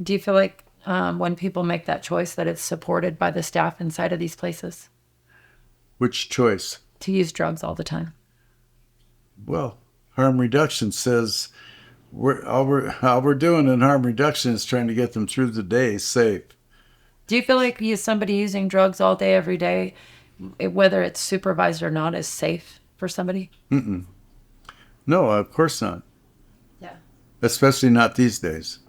Do you feel like when people make that choice that it's supported by the staff inside of these places Which choice? to use drugs all the time? Well, harm reduction says all we're doing in harm reduction is trying to get them through the day safe. Do you feel like somebody using drugs all day, every day, whether it's supervised or not, is safe for somebody? Mm-mm. No, of course not. Yeah. Especially not these days.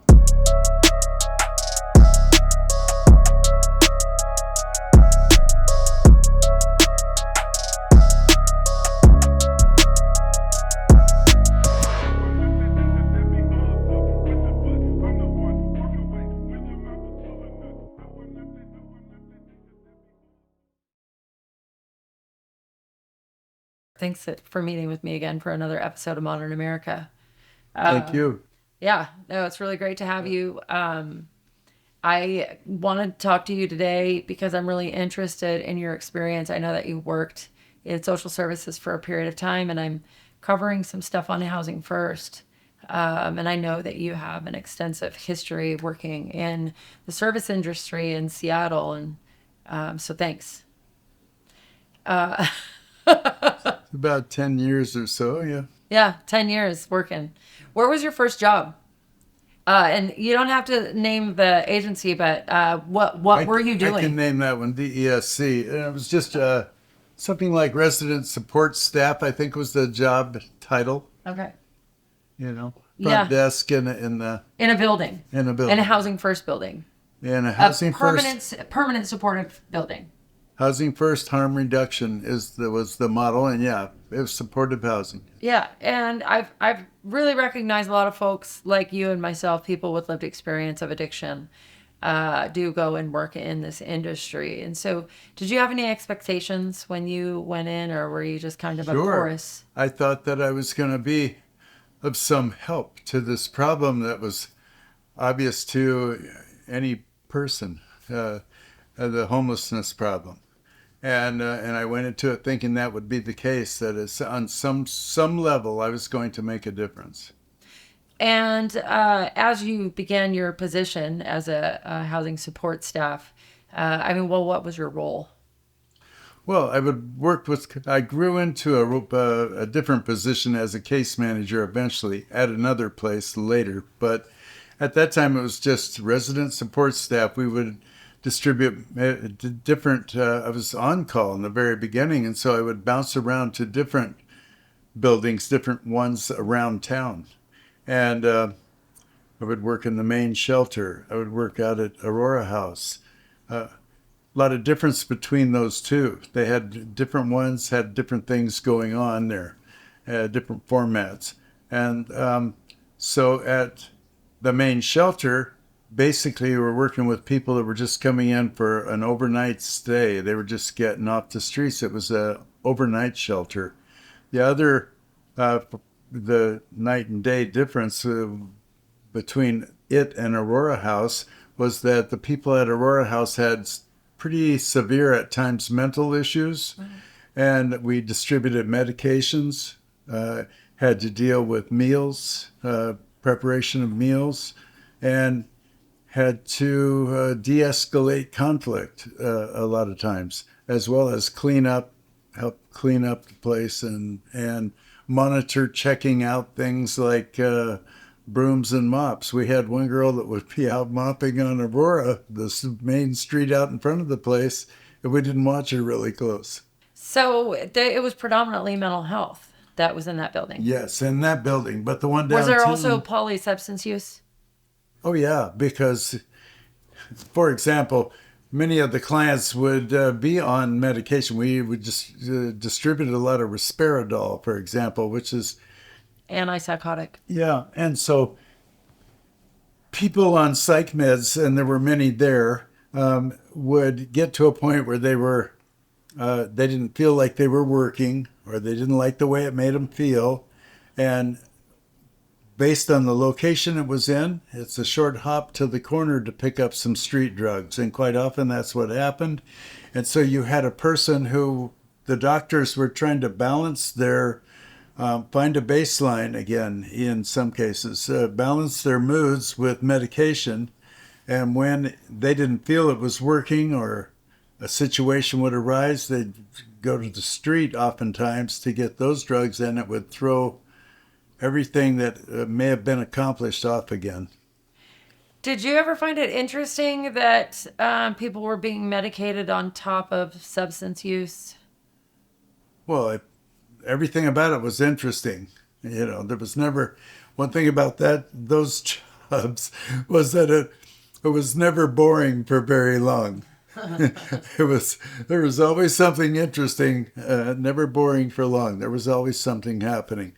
Thanks for meeting with me again for another episode of Modern America. Thank you. Yeah, no, it's really great to have you. I want to talk to you today because I'm really interested in your experience. I know that you worked in social services for a period of time, and I'm covering some stuff on Housing First. And I know that you have an extensive history working in the service industry in Seattle, and so thanks. About 10 years or so, yeah. Yeah, 10 years working. Where was your first job? And you don't have to name the agency, but what were you doing? I can name that one, DESC. And it was just something like resident support staff, I think was the job title. Okay. Front desk in a building. In a building. In a Housing First building. In a Housing permanent supportive building. Housing First, harm reduction was the model, and yeah, it was supportive housing. Yeah, and I've really recognized a lot of folks like you and myself, people with lived experience of addiction, do go and work in this industry. And so, did you have any expectations when you went in, or were you just kind of a chorus? I thought that I was going to be of some help to this problem that was obvious to any person, the homelessness problem. And I went into it thinking that would be the case, that it's on some level I was going to make a difference. And as you began your position as a housing support staff, what was your role? Well, I grew into a different position as a case manager eventually at another place later. But at that time, it was just resident support staff. We would distribute different, I was on call in the very beginning, and so I would bounce around to different buildings, different ones around town. And I would work in the main shelter. I would work out at Aurora House. A lot of difference between those two. They had different ones, had different things going on there, different formats. And so at the main shelter, basically, we're working with people that were just coming in for an overnight stay. They were just getting off the streets. It was an overnight shelter. The other, the night and day difference between it and Aurora House was that the people at Aurora House had pretty severe, at times, mental issues. Mm-hmm. And we distributed medications, had to deal with meals, preparation of meals, and had to de-escalate conflict a lot of times, as well as help clean up the place and monitor checking out things like brooms and mops. We had one girl that would be out mopping on Aurora, the main street out in front of the place, and we didn't watch her really close. So it was predominantly mental health that was in that building? Yes, in that building, but the one downtown... Was there also polysubstance use? Oh, yeah, because, for example, many of the clients would be on medication. We would just distribute a lot of risperidol, for example, which is... antipsychotic. Yeah, and so people on psych meds, and there were many there, would get to a point where they didn't feel like they were working, or they didn't like the way it made them feel, and based on the location it was in, it's a short hop to the corner to pick up some street drugs. And quite often that's what happened. And so you had a person who the doctors were trying to balance their, find a baseline again in some cases, balance their moods with medication. And when they didn't feel it was working or a situation would arise, they'd go to the street oftentimes to get those drugs, and it would throw everything that may have been accomplished off again. Did you ever find it interesting that people were being medicated on top of substance use? Well, everything about it was interesting. There was never one thing about those jobs was that it was never boring for very long. There was always something interesting, never boring for long. There was always something happening.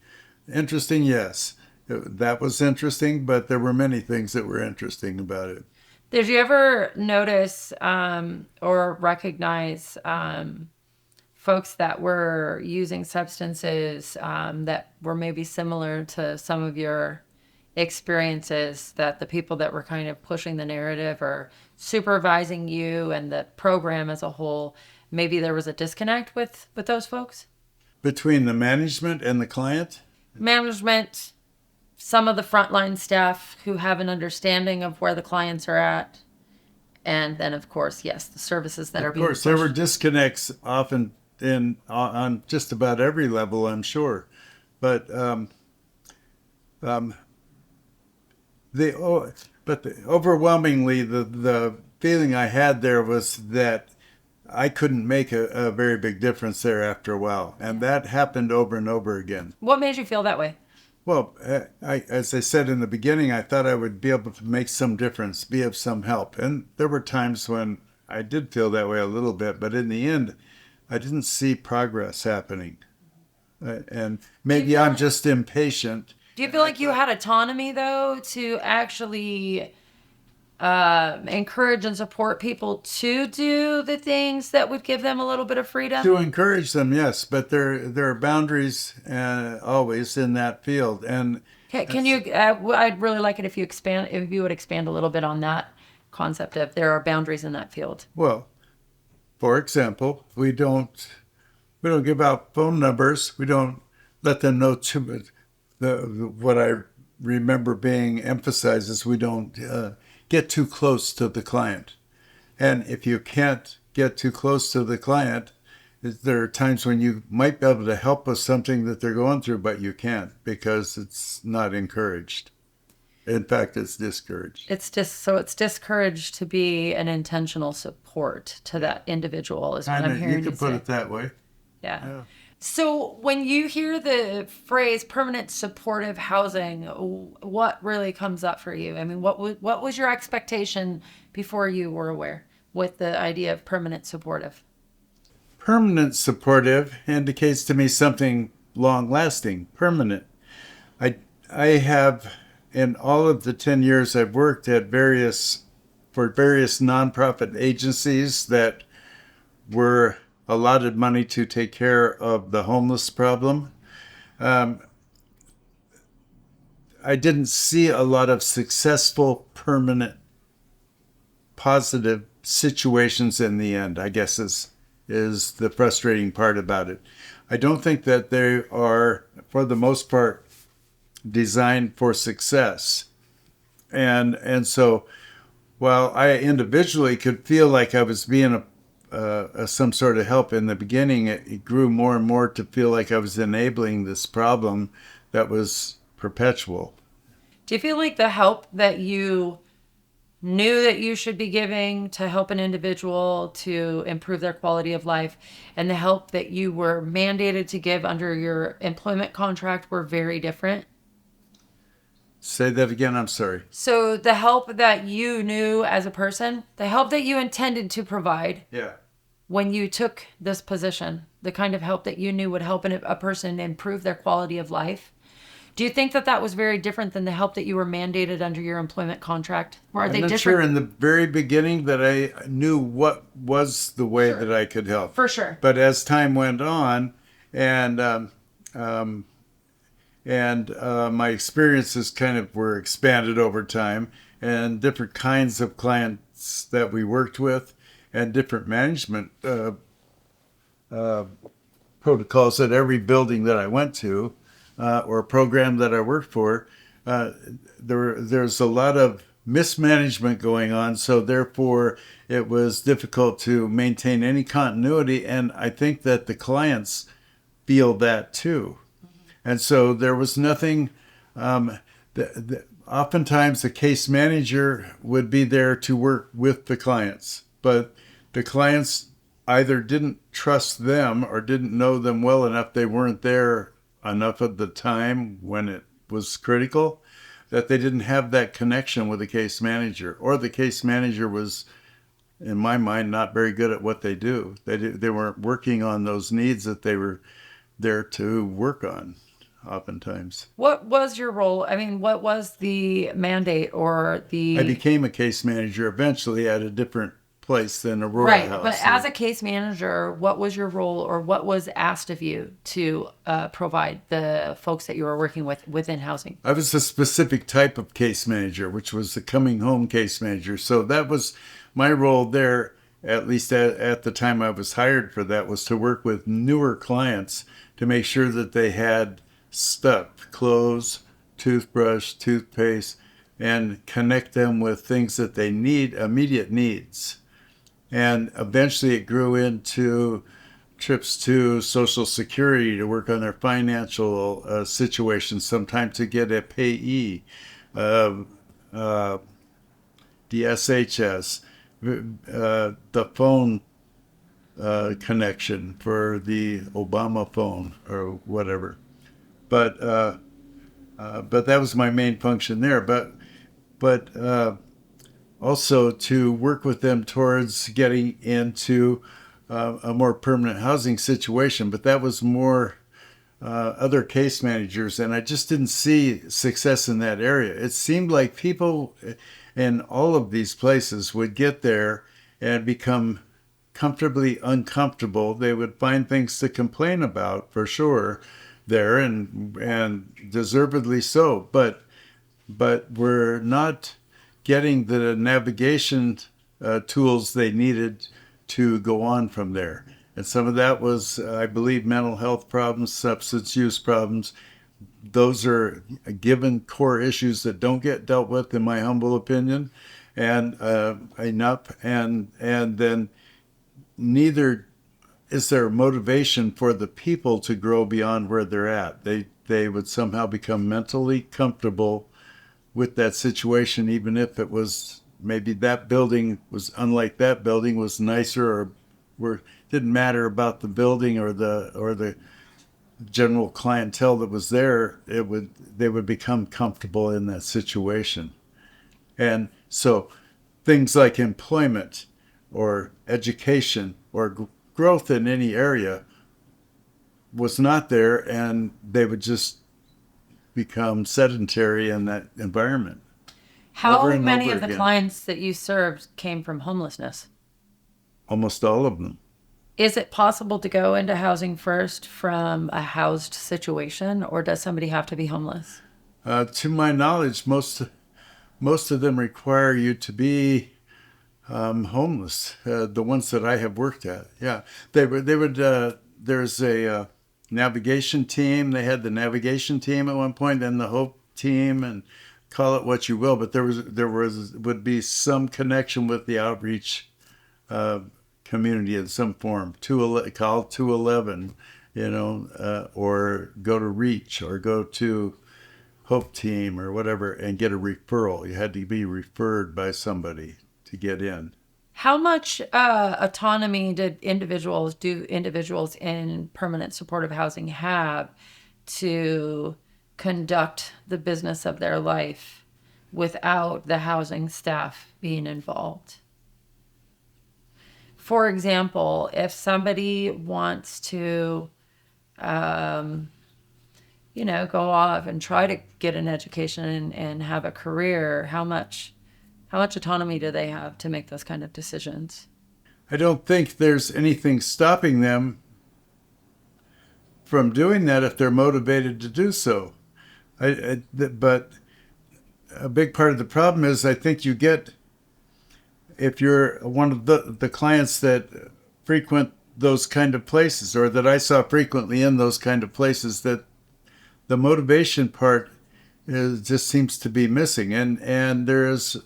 Interesting, yes. That was interesting, but there were many things that were interesting about it. Did you ever notice or recognize folks that were using substances that were maybe similar to some of your experiences, that the people that were kind of pushing the narrative or supervising you and the program as a whole, maybe there was a disconnect with those folks? Between the management and the client? Management, some of the frontline staff who have an understanding of where the clients are at, and then of course, yes, the services that are being pushed. Of course, there were disconnects often on just about every level, I'm sure, but overwhelmingly the feeling I had there was that I couldn't make a very big difference there after a while, and that happened over and over again. What made you feel that way? Well, as I said in the beginning, I thought I would be able to make some difference, be of some help. And there were times when I did feel that way a little bit, but in the end, I didn't see progress happening. And maybe I'm just impatient. Do you feel like you had autonomy, though, to actually encourage and support people to do the things that would give them a little bit of freedom? To encourage them, yes, but there are boundaries always in that field. And can you? I'd really like it if you would expand a little bit on that concept of there are boundaries in that field. Well, for example, we don't give out phone numbers. We don't let them know too much. What I remember being emphasized is we don't get too close to the client. And if you can't get too close to the client, there are times when you might be able to help with something that they're going through, but you can't because it's not encouraged. In fact, it's discouraged. It's discouraged to be an intentional support to that individual, is what I'm hearing you say. You could put it that way. Yeah. So when you hear the phrase permanent supportive housing, what really comes up for you? I mean, what was your expectation before you were aware with the idea of permanent supportive? Permanent supportive indicates to me something long-lasting, permanent. I have, in all of the 10 years I've worked at various nonprofit agencies that were allotted money to take care of the homeless problem. I didn't see a lot of successful, permanent, positive situations in the end, I guess is the frustrating part about it. I don't think that they are, for the most part, designed for success. And so while I individually could feel like I was being some sort of help in the beginning, it grew more and more to feel like I was enabling this problem that was perpetual. Do you feel like the help that you knew that you should be giving to help an individual to improve their quality of life and the help that you were mandated to give under your employment contract were very different? Say that again, I'm sorry. So the help that you knew as a person, the help that you intended to provide when you took this position, the kind of help that you knew would help a person improve their quality of life, do you think that was very different than the help that you were mandated under your employment contract? Or are they different? I'm not sure in the very beginning that I knew what was the way that I could help. For sure. But as time went on and my experiences kind of were expanded over time, and different kinds of clients that we worked with and different management protocols at every building that I went to or program that I worked for, there's a lot of mismanagement going on, so therefore it was difficult to maintain any continuity. And I think that the clients feel that too. And so there was nothing. Oftentimes, the case manager would be there to work with the clients, but the clients either didn't trust them or didn't know them well enough. They weren't there enough of the time when it was critical, that they didn't have that connection with the case manager, or the case manager was, in my mind, not very good at what they do. They weren't working on those needs that they were there to work on, oftentimes. What was your role? I mean, what was the mandate or I the... became a case manager eventually at a different place than Aurora Right, House. but as a case manager, what was your role, or what was asked of you to provide the folks that you were working with within housing? I was a specific type of case manager, which was the coming home case manager. So that was my role there, at least at the time I was hired for that, was to work with newer clients to make sure that they had stuff, clothes, toothbrush, toothpaste, and connect them with things that they need, immediate needs. And eventually it grew into trips to Social Security to work on their financial situation, sometimes to get a payee, DSHS, the phone connection for the Obama phone or whatever. But that was my main function there. But also to work with them towards getting into a more permanent housing situation. But that was more other case managers, and I just didn't see success in that area. It seemed like people in all of these places would get there and become comfortably uncomfortable. They would find things to complain about, for sure, there, and deservedly so. But we're not getting the navigation tools they needed to go on from there. And some of that was, I believe, mental health problems, substance use problems. Those are given core issues that don't get dealt with, in my humble opinion, and enough. And then neither is there motivation for the people to grow beyond where they're at. They would somehow become mentally comfortable with that situation, even if it was maybe that building was unlike that building, was nicer, or didn't matter about the building or the general clientele that was there. They would become comfortable in that situation. And so things like employment or education or growth in any area was not there, and they would just become sedentary in that environment. How many of the clients that you served came from homelessness? Almost all of them. Is it possible to go into housing first from a housed situation, or does somebody have to be homeless? To my knowledge, most of them require you to be homeless. The ones that I have worked at, yeah, they would. There's a navigation team. They had the navigation team at one point, then the Hope team, and call it what you will. But there would be some connection with the outreach community in some form. Call 211, or go to Reach or go to Hope team or whatever and get a referral. You had to be referred by somebody to get in. How much autonomy do individuals in permanent supportive housing have to conduct the business of their life without the housing staff being involved? For example, if somebody wants to, go off and try to get an education and have a career, how much autonomy do they have to make those kind of decisions? I don't think there's anything stopping them from doing that if they're motivated to do so. But a big part of the problem is, I think you get, if you're one of the clients that frequent those kind of places, or that I saw frequently in those kind of places, that the motivation part just seems to be missing. And there is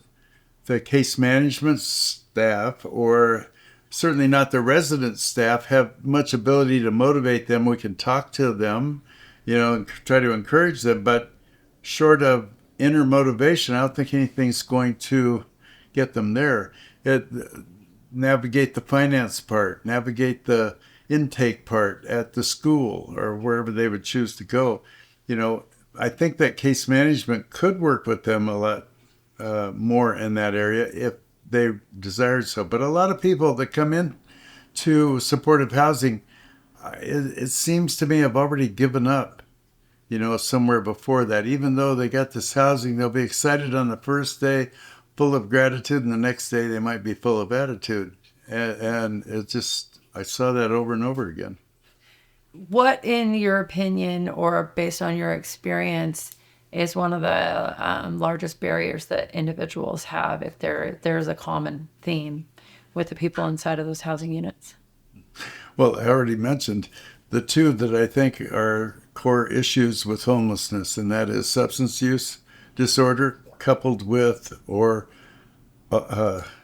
the case management staff, or certainly not the resident staff, have much ability to motivate them. We can talk to them, and try to encourage them, but short of inner motivation, I don't think anything's going to get them there. Navigate the finance part, navigate the intake part at the school or wherever they would choose to go. I think that case management could work with them a lot more in that area if they desired so. But a lot of people that come in to supportive housing, it seems to me, have already given up, somewhere before that. Even though they got this housing, they'll be excited on the first day, full of gratitude, and the next day they might be full of attitude. And it just, I saw that over and over again. What, in your opinion, or based on your experience, is one of the largest barriers that individuals have if there's a common theme with the people inside of those housing units? Well, I already mentioned the two that I think are core issues with homelessness, and that is substance use disorder coupled with or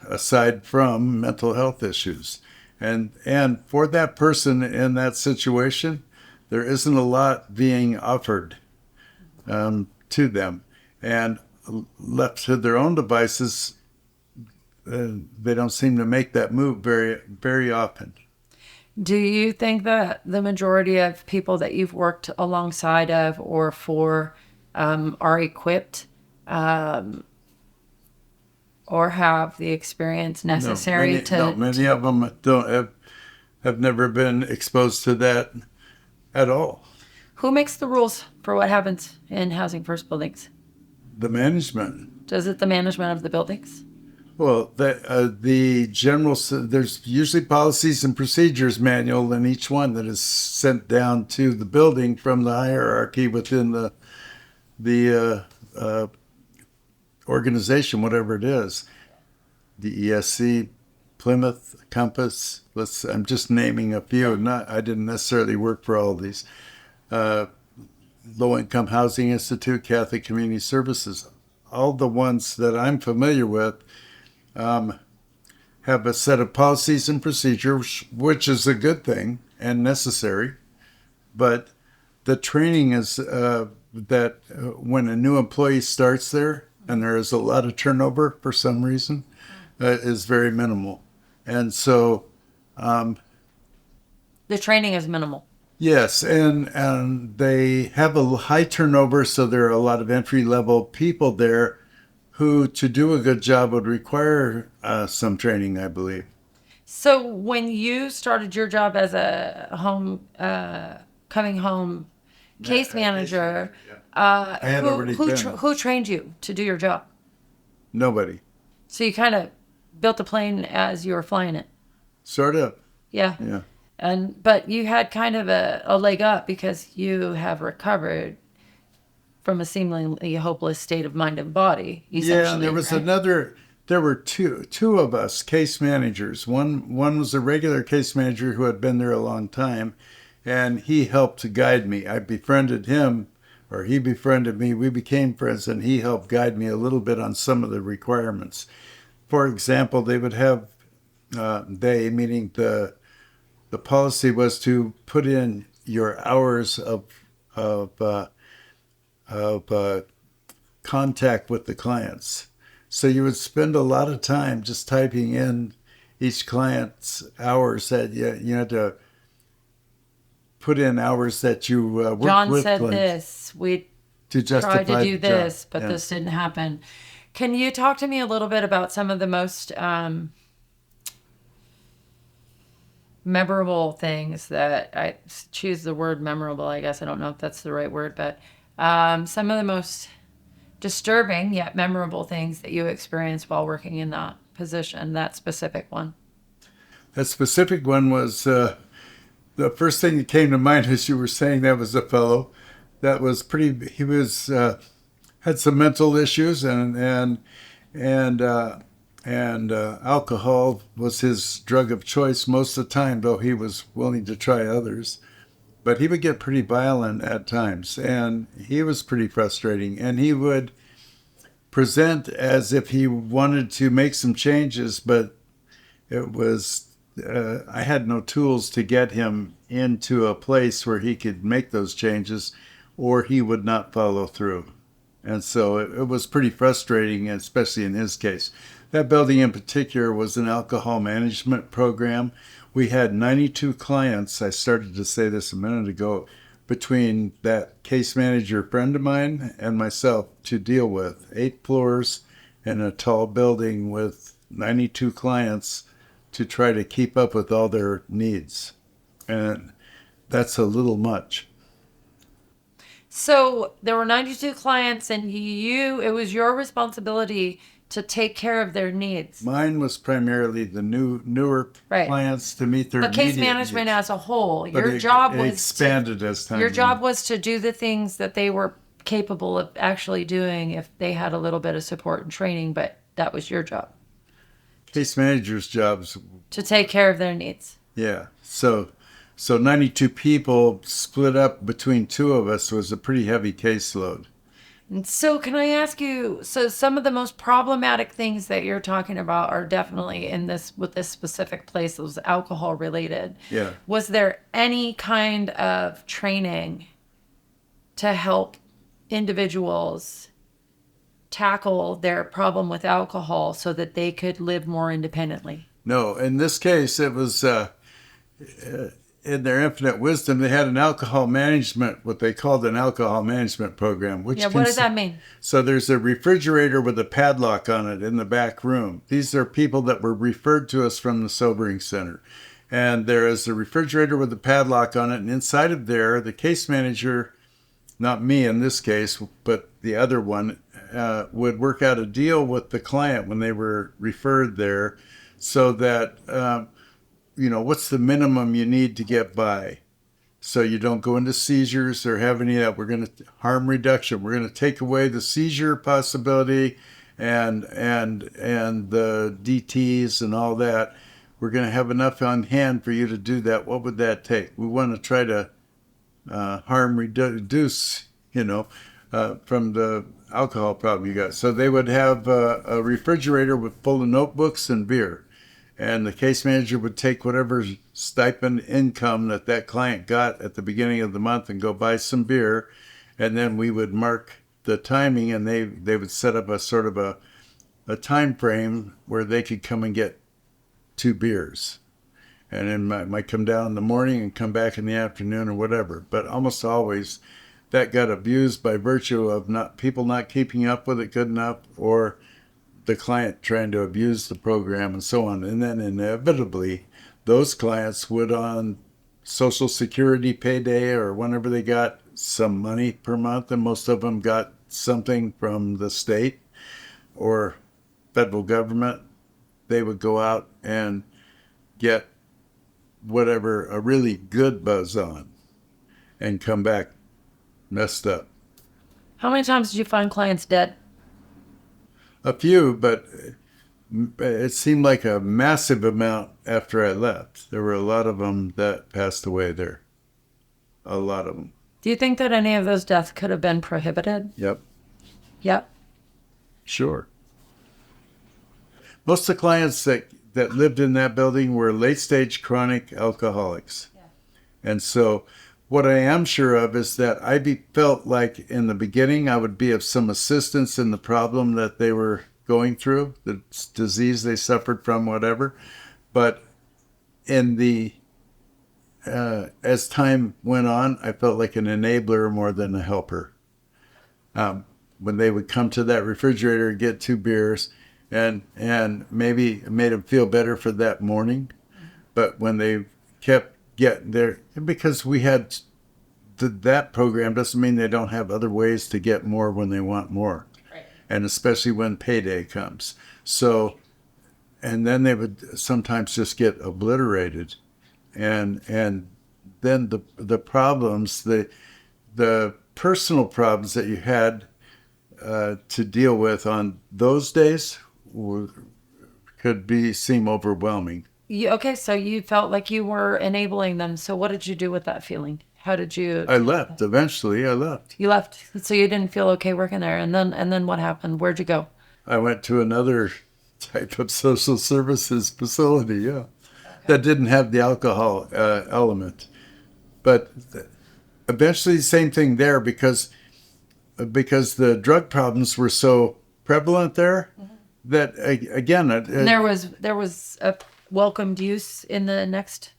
aside from mental health issues. And for that person in that situation, there isn't a lot being offered to them. And left to their own devices, they don't seem to make that move very, very often. Do you think that the majority of people that you've worked alongside of or for are equipped or have the experience necessary many of them don't have never been exposed to that at all. Who makes the rules for what happens in Housing First buildings? The management. Does it the management of the buildings? Well, the general, there's usually policies and procedures manual in each one that is sent down to the building from the hierarchy within the organization, whatever it is. The ESC, Plymouth, Compass. I'm just naming a few. I didn't necessarily work for all of these. Low Income Housing Institute, Catholic Community Services. All the ones that I'm familiar with have a set of policies and procedures, which is a good thing and necessary. But the training is that when a new employee starts there, and there is a lot of turnover for some reason, is very minimal. And so the training is minimal. Yes, and they have a high turnover, so there are a lot of entry-level people there who, to do a good job, would require some training, I believe. So when you started your job as a coming home case manager, who trained you to do your job? Nobody. So you kind of built the plane as you were flying it. Sort of. Yeah. Yeah. But you had kind of a leg up because you have recovered from a seemingly hopeless state of mind and body. Yeah, and there was right? there were two of us case managers. One was a regular case manager who had been there a long time, and he helped to guide me. I befriended him, or he befriended me. We became friends, and he helped guide me a little bit on some of the requirements. For example, they would have, meaning the policy was to put in your hours of contact with the clients. So you would spend a lot of time just typing in each client's hours that you had to put in hours that you worked John with said clients. This. We tried to do this, but this didn't happen. Can you talk to me a little bit about some of the most memorable things that I choose the word memorable? I guess I don't know if that's the right word, but some of the most disturbing yet memorable things that you experienced while working in that position, that specific one. That specific one was the first thing that came to mind as you were saying that was a fellow that was he was had some mental issues and alcohol was his drug of choice most of the time, though he was willing to try others. But he would get pretty violent at times, and he was pretty frustrating. And he would present as if he wanted to make some changes, but it was I had no tools to get him into a place where he could make those changes, or he would not follow through. And so it was pretty frustrating, especially in his case. That building in particular was an alcohol management program. We had 92 clients. I started to say this a minute ago, between that case manager friend of mine and myself to deal with. 8 floors in a tall building with 92 clients to try to keep up with all their needs. And that's a little much. So there were 92 clients, and it was your responsibility to take care of their needs. Mine was primarily the newer Right. clients to meet their But case immediate management needs. as a whole, But your job it was expanded as time. your job was to do the things that they were capable of actually doing if they had a little bit of support and training, but that was your job, Case managers' jobs. to take care of their needs. Yeah. So 92 people split up between 2 of us was a pretty heavy caseload. And so can I ask you, so some of the most problematic things that you're talking about are definitely with this specific place, it was alcohol related. Yeah. Was there any kind of training to help individuals tackle their problem with alcohol so that they could live more independently? No, in this case, it was in their infinite wisdom, they had an alcohol management, what they called an alcohol management program. What does that mean? So there's a refrigerator with a padlock on it in the back room. These are people that were referred to us from the sobering center. And there is a refrigerator with a padlock on it. And inside of there, the case manager, not me in this case, but the other one, would work out a deal with the client when they were referred there so that what's the minimum you need to get by, so you don't go into seizures or have any of that. We're going to harm reduction. We're going to take away the seizure possibility and the DTs and all that. We're going to have enough on hand for you to do that. What would that take? We want to try to reduce, from the alcohol problem you got. So they would have a refrigerator full of notebooks and beer. And the case manager would take whatever stipend income that client got at the beginning of the month and go buy some beer. And then we would mark the timing, and they would set up a sort of a time frame where they could come and get 2 beers. And then might come down in the morning and come back in the afternoon or whatever. But almost always that got abused by virtue of people not keeping up with it good enough, or the client trying to abuse the program and so on. And then inevitably, those clients would, on Social Security payday or whenever they got some money per month, and most of them got something from the state or federal government, they would go out and get whatever, a really good buzz on, and come back messed up. How many times did you find clients dead? A few, but it seemed like a massive amount after I left. There were a lot of them that passed away there. A lot of them. Do you think that any of those deaths could have been prohibited? Yep. Yep. Sure. Most of the clients that lived in that building were late-stage chronic alcoholics. Yeah. And so what I am sure of is that I felt like in the beginning I would be of some assistance in the problem that they were going through, the disease they suffered from, whatever. But as time went on, I felt like an enabler more than a helper. When they would come to that refrigerator and get 2 beers, and maybe it made them feel better for that morning, but when they kept getting there, because we had that program doesn't mean they don't have other ways to get more when they want more. Right. And especially when payday comes. So, and then they would sometimes just get obliterated. And then the problems, the personal problems that you had to deal with on those days could seem overwhelming. Okay, so you felt like you were enabling them. So what did you do with that feeling? How did you? I left. Eventually, I left. You left, so you didn't feel okay working there, and then what happened? Where'd you go? I went to another type of social services facility, yeah, that didn't have the alcohol element. But eventually, same thing there because the drug problems were so prevalent there that again, And there was a welcomed use in the next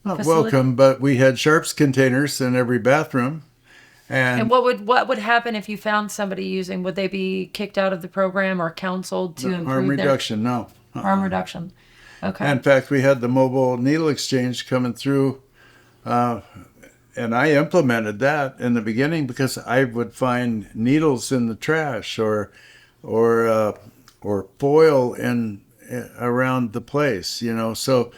not facility? welcome, but we had sharps containers in every bathroom, And and what would happen if you found somebody using? Would they be kicked out of the program or counseled to harm improve their reduction. No, harm reduction? Okay. in fact, we had the mobile needle exchange coming through. And I implemented that in the beginning because I would find needles in the trash or foil in around the place, you know. So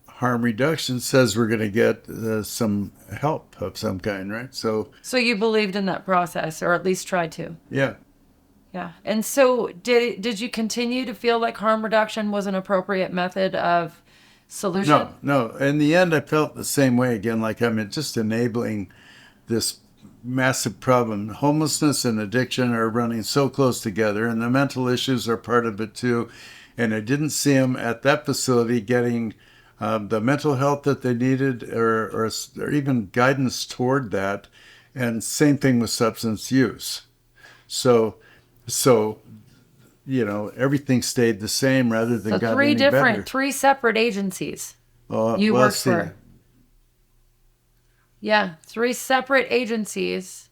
harm reduction says we're going to get some help of some kind, right? So So you believed in that process, or at least tried to. yeah, Yeah. And so did you continue to feel like harm reduction was an appropriate method of solution? no. In the end, I felt the same way again, like I'm just enabling this massive problem. Homelessness and addiction are running so close together, and the mental issues are part of it too. And I didn't see them at that facility getting the mental health that they needed, or even guidance toward that. And same thing with substance use. So, you know, everything stayed the same rather than So got any better. three separate agencies you Well, worked see, for. Yeah, three separate agencies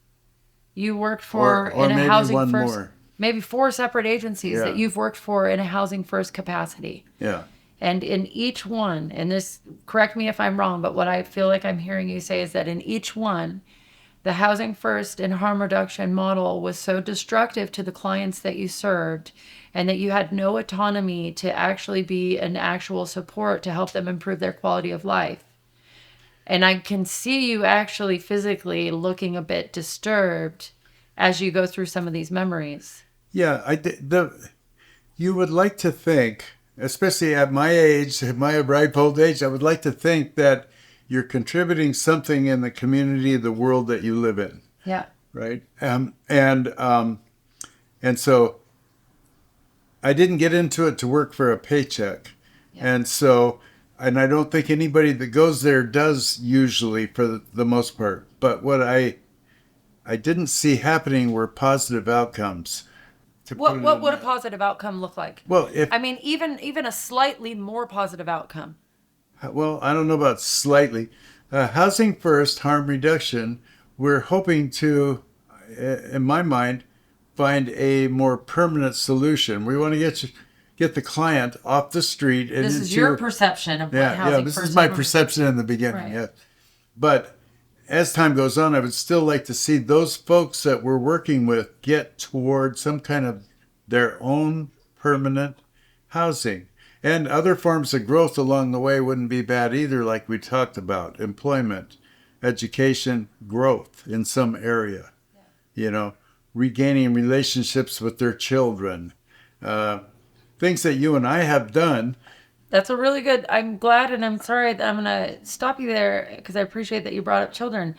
you worked for or in a maybe housing one first. more. Maybe four separate agencies Yeah. that you've worked for in a housing first capacity. Yeah. And in each one, and this, correct me if I'm wrong, but what I feel like I'm hearing you say is that in each one, the housing first and harm reduction model was so destructive to the clients that you served, and that you had no autonomy to actually be an actual support to help them improve their quality of life. And I can see you actually physically looking a bit disturbed as you go through some of these memories. Yeah, you would like to think, especially at my age, at my ripe old age, I would like to think that you're contributing something in the community, the world that you live in, Yeah. right? And so I didn't get into it to work for a paycheck, Yeah. and I don't think anybody that goes there does usually for the most part. But what I didn't see happening were positive outcomes. What would a positive outcome look like? Well, I mean, even a slightly more positive outcome. Well, I don't know about slightly. Housing first, harm reduction, we're hoping to, in my mind, find a more permanent solution. We want to get the client off the street. And This is your perception of what housing this first is my harm- perception in the beginning. Right. Yeah. But as time goes on, I would still like to see those folks that we're working with get toward some kind of their own permanent housing. And other forms of growth along the way wouldn't be bad either, like we talked about. Employment, education, growth in some area. You know, regaining relationships with their children. Things that you and I have done. That's a really good. I'm glad, and I'm sorry that I'm going to stop you there because I appreciate that you brought up children.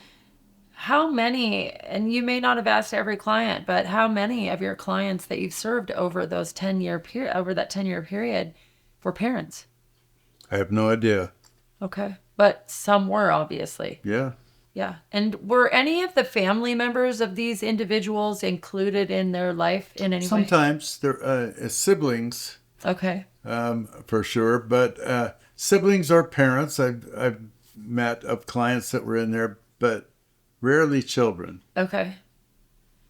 How many, and you may not have asked every client, but how many of your clients that you've served over those 10-year period, over that 10-year period, were parents? I have no idea. Okay, but some were obviously. Yeah. Yeah, and were any of the family members of these individuals included in their life in any way? Sometimes they're siblings. Okay. For sure, but siblings or parents I've met of clients that were in there, but rarely children. Okay.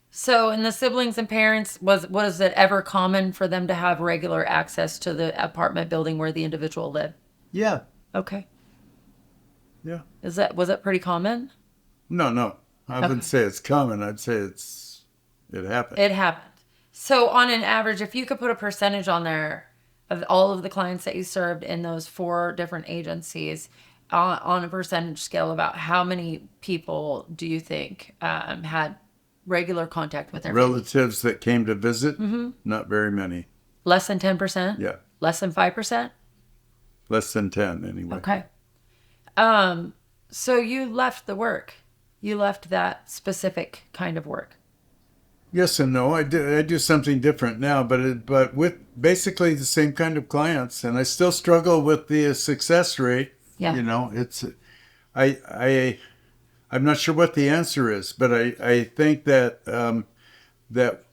So, in the siblings and parents, was it ever common for them to have regular access to the apartment building where the individual lived? Yeah. Okay. Yeah. Was it pretty common? No. I wouldn't say it's common. I'd say it happened. It happened. So, on an average, if you could put a percentage on there of all of the clients that you served in those four different agencies, on a percentage scale, about how many people do you think had regular contact with their relatives that came to visit? Mm-hmm. Not very many. Less than 10%? Yeah. Less than 5%? Less than 10 anyway. Okay. So you left the work. You left that specific kind of work. Yes and no. I do something different now, but with basically the same kind of clients, and I still struggle with the success rate. Yeah. You know, it's I I'm not sure what the answer is, but I think that that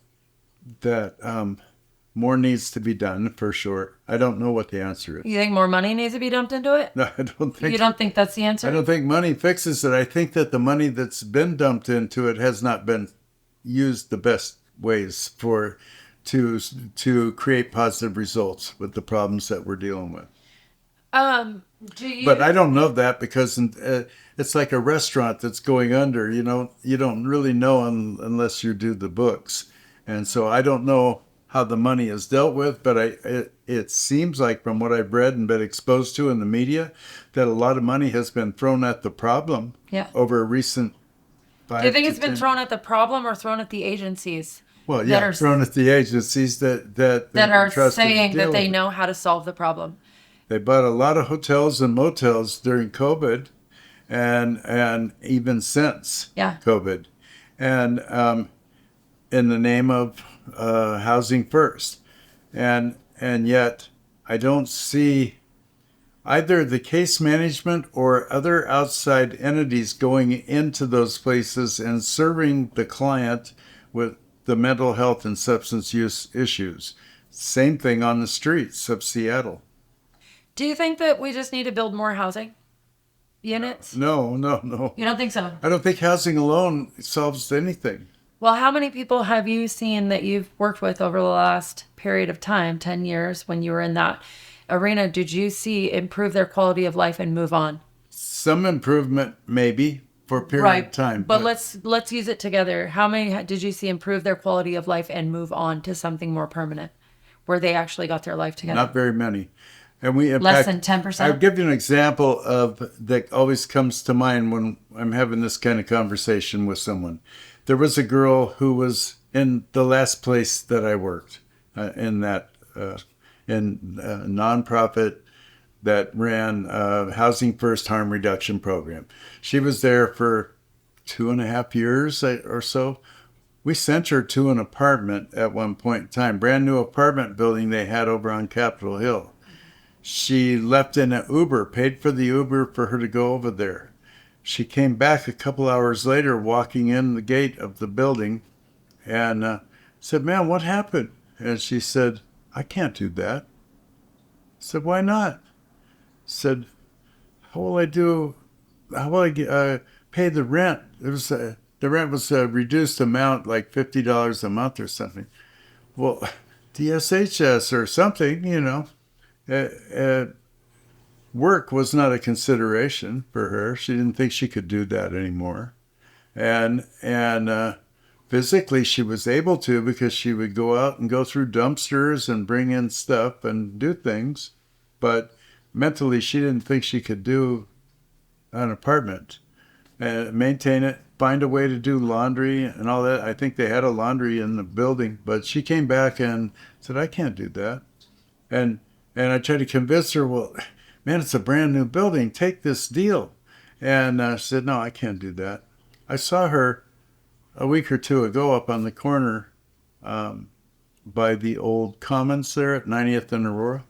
that more needs to be done for sure. I don't know what the answer is. You think more money needs to be dumped into it? No, I don't think. You don't think that's the I answer? don't think money fixes it. I think that the money that's been dumped into it has not been used the best ways for to create positive results with the problems that we're dealing with. Do you? But I don't know that because it's like a restaurant that's going under. You don't really know unless you do the books, and so I don't know how the money is dealt with. But it seems like from what I've read and been exposed to in the media, that a lot of money has been thrown at the problem. Yeah. Over a recent 5 Do you think to it's been 10 thrown at the problem or thrown at the agencies? Well, that yeah, are thrown at the agencies that are entrusted to saying deal that they with it. know how to solve the problem? They bought a lot of hotels and motels during COVID, and even since Yeah. COVID, and in the name of housing first, and yet I don't see either the case management or other outside entities going into those places and serving the client with the mental health and substance use issues. Same thing on the streets of Seattle. Do you think that we just need to build more housing units? No, no, no. You don't think so? I don't think housing alone solves anything. Well, how many people have you seen that you've worked with over the last period of time, 10 years, when you were in that arena? Did you see improve their quality of life and move on? Some improvement, maybe, for a period of time. But let's use it together. How many did you see improve their quality of life and move on to something more permanent, where they actually got their life together? Not very many. And we, in Less fact, than 10%? I'll give you an example of that always comes to mind when I'm having this kind of conversation with someone. There was a girl who was in the last place that I worked in a nonprofit that ran a Housing First Harm Reduction program. She was there for 2.5 years or so. We sent her to an apartment at one point in time, brand new apartment building they had over on Capitol Hill. She left in an Uber, paid for the Uber for her to go over there. She came back a couple hours later, walking in the gate of the building, and said, "Man, what happened?" And she said, "I can't do that." I said, "Why not?" Said, "How will I do? How will I pay the rent?" The rent was a reduced amount, like $50 a month or something. Well, DSHS or something, work was not a consideration for her. She didn't think she could do that anymore, and physically she was able to because she would go out and go through dumpsters and bring in stuff and do things, but mentally she didn't think she could do an apartment and maintain it, find a way to do laundry and all that. I think they had a laundry in the building, but she came back and said, "I can't do that," and I tried to convince her, "Well, man, it's a brand new building. Take this deal." And she said, "No, I can't do that." I saw her a week or two ago up on the corner by the old Commons there at 90th and Aurora,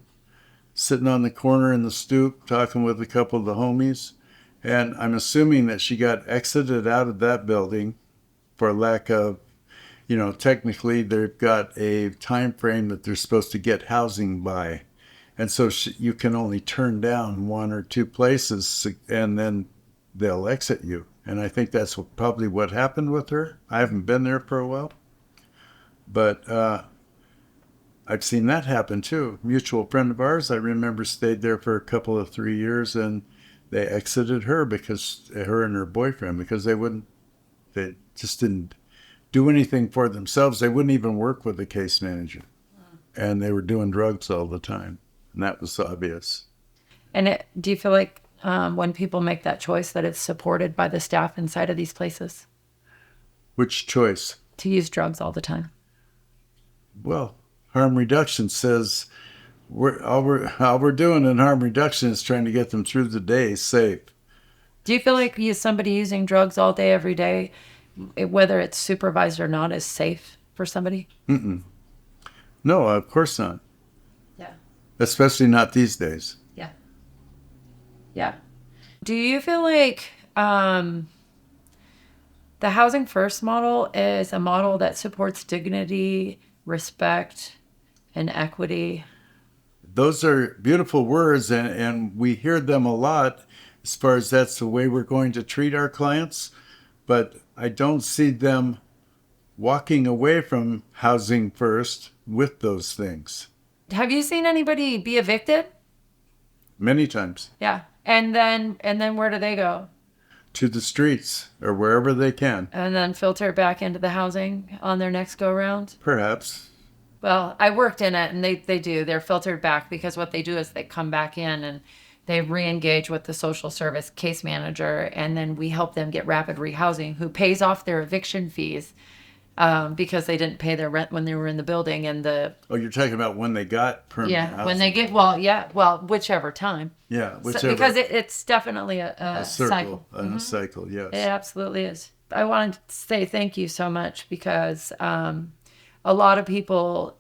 sitting on the corner in the stoop, talking with a couple of the homies. And I'm assuming that she got exited out of that building for lack of, technically they've got a time frame that they're supposed to get housing by. And so you can only turn down one or two places and then they'll exit you. And I think that's probably what happened with her. I haven't been there for a while. But I've seen that happen too. A mutual friend of ours, I remember, stayed there for a couple of 3 years and they exited her her and her boyfriend, because they just didn't do anything for themselves. They wouldn't even work with the case manager. And they were doing drugs all the time. And that was obvious. And do you feel like when people make that choice that it's supported by the staff inside of these places? Which choice? To use drugs all the time. Well, harm reduction says all we're doing in harm reduction is trying to get them through the day safe. Do you feel like somebody using drugs all day, every day, whether it's supervised or not, is safe for somebody? No, of course not. Yeah. Especially not these days. Yeah. Yeah. Do you feel like the housing first model is a model that supports dignity, respect, and equity? Those are beautiful words, and we hear them a lot as far as that's the way we're going to treat our clients. But I don't see them walking away from housing first with those things. Have you seen anybody be evicted? Many times. Yeah. And then where do they go? To the streets or wherever they can. And then filter back into the housing on their next go round? Perhaps. Well, I worked in it, and they do. They're filtered back because what they do is they come back in and they re-engage with the social service case manager, and then we help them get rapid rehousing, who pays off their eviction fees because they didn't pay their rent when they were in the building. And Oh, you're talking about when they got permanent housing. when they get, whichever time. Yeah, whichever. So, because it's definitely a cycle. A cycle, yes. It absolutely is. I wanted to say thank you so much because a lot of people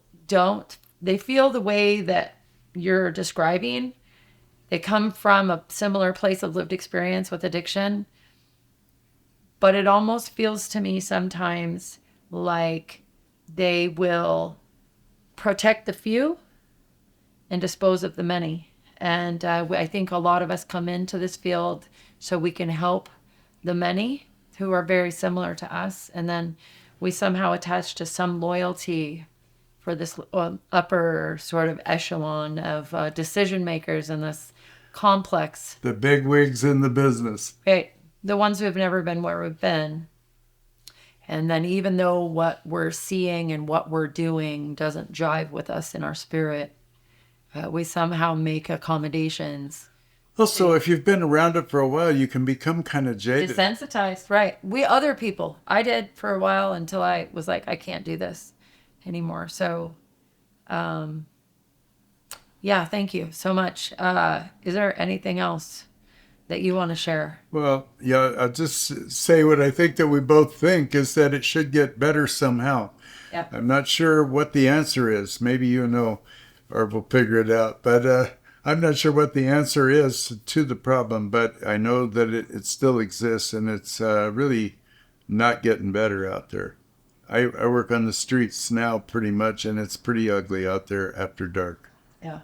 they feel the way that you're describing. They come from a similar place of lived experience with addiction, but it almost feels to me sometimes like they will protect the few and dispose of the many. And I think a lot of us come into this field so we can help the many who are very similar to us. And then we somehow attach to some loyalty for this upper sort of echelon of decision makers in this complex. The big wigs in the business. Right. The ones who have never been where we've been. And then even though what we're seeing and what we're doing doesn't jive with us in our spirit, we somehow make accommodations. Also, if you've been around it for a while, you can become kind of jaded. Desensitized, right. Other people. I did for a while until I was like, I can't do this anymore. So, yeah, thank you so much. Is there anything else that you want to share? Well, yeah, I'll just say what I think that we both think is that it should get better somehow. Yep. I'm not sure what the answer is. Maybe you know, or we'll figure it out. But I'm not sure what the answer is to the problem, but I know that it still exists, and it's really not getting better out there. I work on the streets now pretty much, and it's pretty ugly out there after dark. Yeah.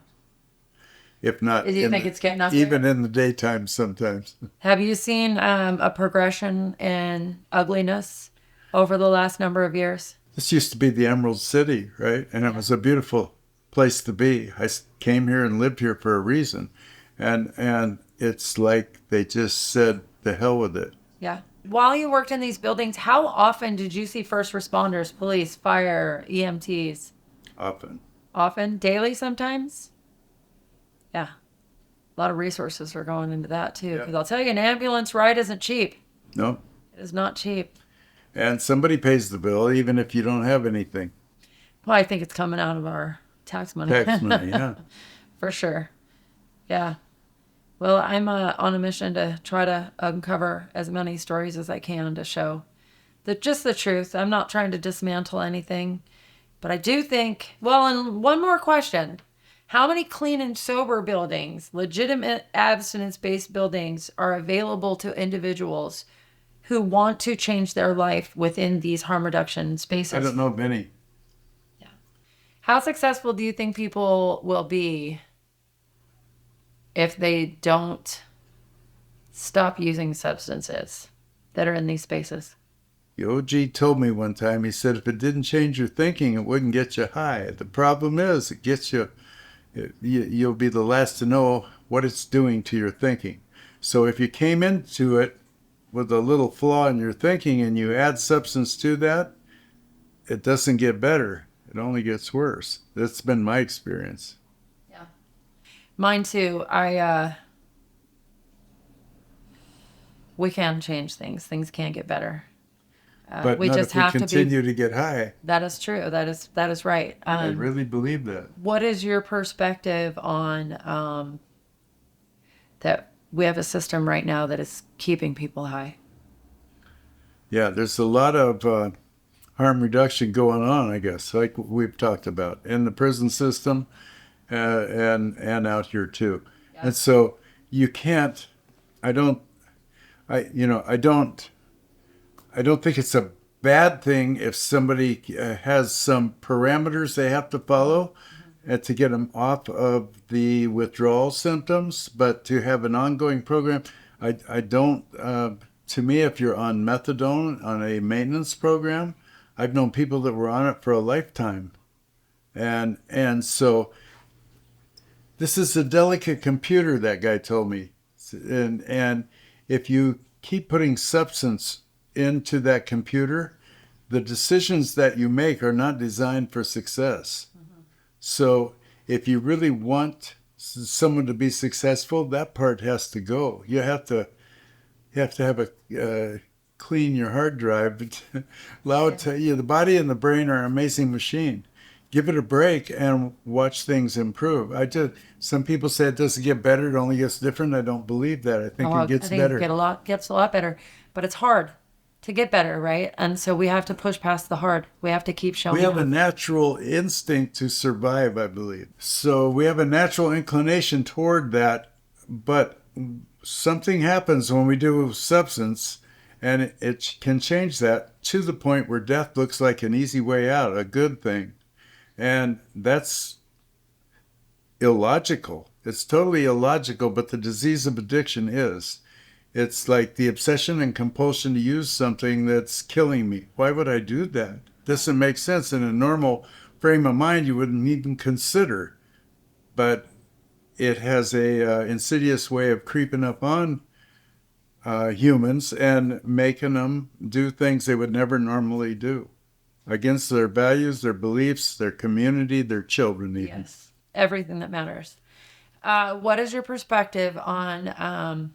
If not, Do you think it's getting up even there? in the daytime sometimes. Have you seen a progression in ugliness over the last number of years? This used to be the Emerald City, right? And it was a beautiful place to be. I came here and lived here for a reason. And it's like they just said, the hell with it. Yeah. While you worked in these buildings, how often did you see first responders, police, fire, EMTs? Often. Often? Daily sometimes? Yeah. A lot of resources are going into that too. Because I'll tell you, an ambulance ride isn't cheap. No. It is not cheap. And somebody pays the bill, even if you don't have anything. Well, I think it's coming out of our tax money. Tax money, yeah. For sure. Yeah. Well, I'm on a mission to try to uncover as many stories as I can to show just the truth. I'm not trying to dismantle anything, but I do think, well, and one more question. How many clean and sober buildings, legitimate abstinence-based buildings, are available to individuals who want to change their life within these harm reduction spaces? I don't know of any. Yeah. How successful do you think people will be if they don't stop using substances that are in these spaces? The OG told me one time, he said, if it didn't change your thinking, it wouldn't get you high. The problem is it gets you, you'll be the last to know what it's doing to your thinking. So if you came into it with a little flaw in your thinking and you add substance to that, it doesn't get better. It only gets worse. That's been my experience. Yeah. Mine too. We can change things. Things can get better. But we not just if we have continue to get high. That is true. That is right. I really believe that. What is your perspective on that? we have a system right now that is keeping people high. Yeah, there's a lot of harm reduction going on, I guess, like we've talked about in the prison system and out here too. Yeah. And so you can't. I don't. I don't think it's a bad thing if somebody has some parameters they have to follow to get them off of the withdrawal symptoms, but to have an ongoing program, I don't. To me, if you're on methadone on a maintenance program, I've known people that were on it for a lifetime, and so this is a delicate computer, that guy told me, and if you keep putting substance into that computer, the decisions that you make are not designed for success. So if you really want someone to be successful, that part has to go. You have to have a clean your hard drive, allow it to. The body and the brain are an amazing machine. Give it a break and watch things improve. Some people say it doesn't get better; it only gets different. I don't believe that. I think it gets better. It gets a lot better, but it's hard to get better, right? And so we have to push past the hard. We have to keep showing We have up. a natural instinct to survive, I believe. So we have a natural inclination toward that, but something happens when we do substance, and it can change that to the point where death looks like an easy way out, a good thing. And that's illogical. It's totally illogical, but the disease of addiction is. It's like the obsession and compulsion to use something that's killing me. Why would I do that? Doesn't make sense. In a normal frame of mind, you wouldn't even consider. But it has a insidious way of creeping up on humans and making them do things they would never normally do against their values, their beliefs, their community, their children even. Yes, everything that matters. What is your perspective on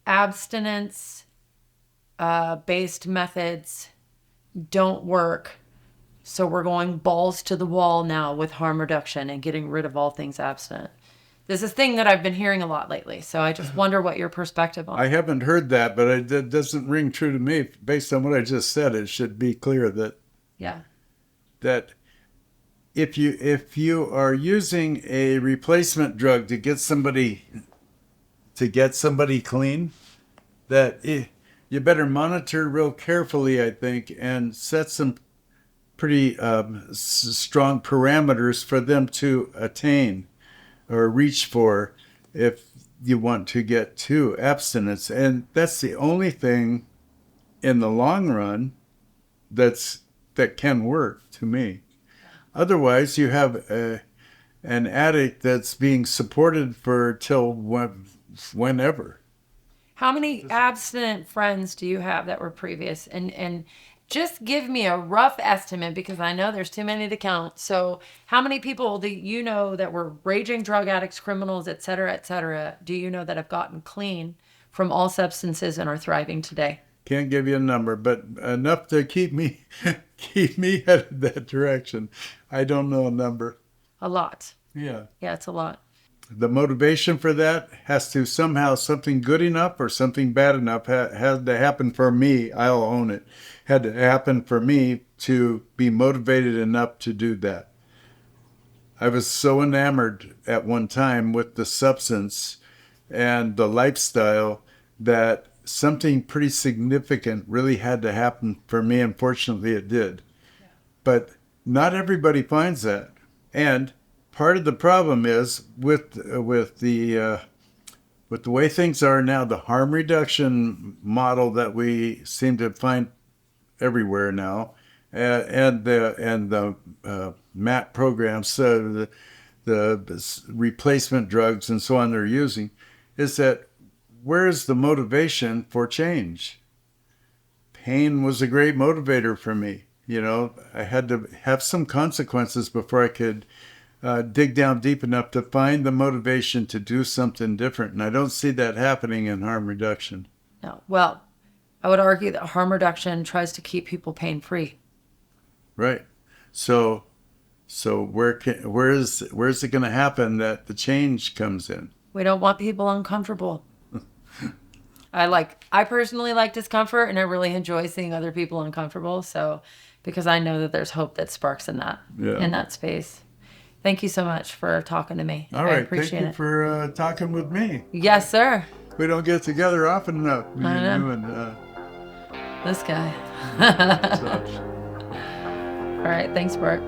abstinence based methods don't work, so we're going balls to the wall now with harm reduction and getting rid of all things abstinent? This is a thing that I've been hearing a lot lately, so I just wonder what your perspective on. I haven't heard that, but it doesn't ring true to me. Based on what I just said, it should be clear that if you are using a replacement drug to get somebody clean, that you better monitor real carefully, I think, and set some pretty strong parameters for them to attain or reach for if you want to get to abstinence. And that's the only thing in the long run that can work to me. Otherwise, you have an addict that's being supported for till whenever. How many abstinent friends do you have that were previous? And just give me a rough estimate, because I know there's too many to count. So how many people do you know that were raging drug addicts, criminals, et cetera, do you know that have gotten clean from all substances and are thriving today? Can't give you a number, but enough to keep me headed that direction. I don't know a number. A lot. Yeah. Yeah, it's a lot. The motivation for that has to somehow, something good enough or something bad enough had to happen for me. I'll own it. Had to happen for me to be motivated enough to do that. I was so enamored at one time with the substance and the lifestyle that something pretty significant really had to happen for me. Unfortunately, it did. Yeah. But not everybody finds that. And part of the problem is with the way things are now, the harm reduction model that we seem to find everywhere now, and the MAT programs, the replacement drugs and so on they're using, is that where's the motivation for change? Pain was a great motivator for me. I had to have some consequences before I could dig down deep enough to find the motivation to do something different. And I don't see that happening in harm reduction. No. Well, I would argue that harm reduction tries to keep people pain-free. Right. So where is it going to happen that the change comes in? We don't want people uncomfortable. I personally like discomfort, and I really enjoy seeing other people uncomfortable. So, because I know that there's hope that sparks in that space. Thank you so much for talking to me. All right. I appreciate Thank you for talking with me. Yes, sir. We don't get together often enough. Me I and know. you and This guy. such. All right. Thanks, Bart.